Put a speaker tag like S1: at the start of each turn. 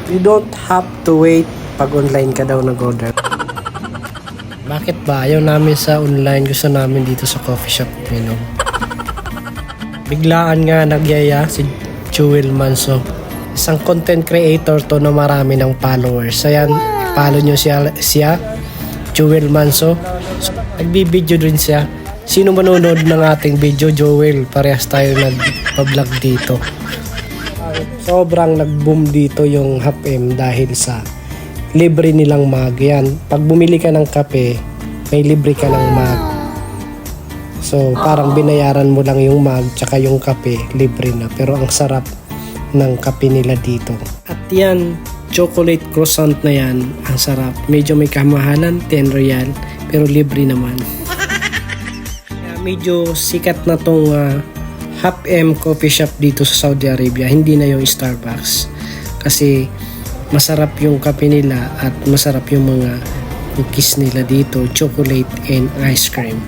S1: You don't have to wait pag online ka daw nag-order. Bakit ba? Ayaw namin sa online. Gusto namin dito sa coffee shop. Biglaan nga nagyaya si Jewel Manso. Isang content creator to na marami ng followers. Ayan, follow nyo siya Jewel Manso. So, nagbibideo din siya. Sino manonood ng ating video? Joel, parehas tayo nag-vlog dito. Sobrang nag-boom dito yung Half-M dahil sa libre nilang mug. Yan, pag bumili ka ng kape, may libre ka ng mug. So, parang binayaran mo lang yung mug tsaka yung kape, libre na. Pero ang sarap ng kape nila dito. At yan, chocolate croissant na yan, ang sarap. Medyo may kamahalan, 10 real, pero libre naman. Medyo sikat na tong Half-M coffee shop dito sa Saudi Arabia, hindi na yung Starbucks. Kasi masarap yung kape nila at masarap yung mga cookies nila dito, chocolate and ice cream.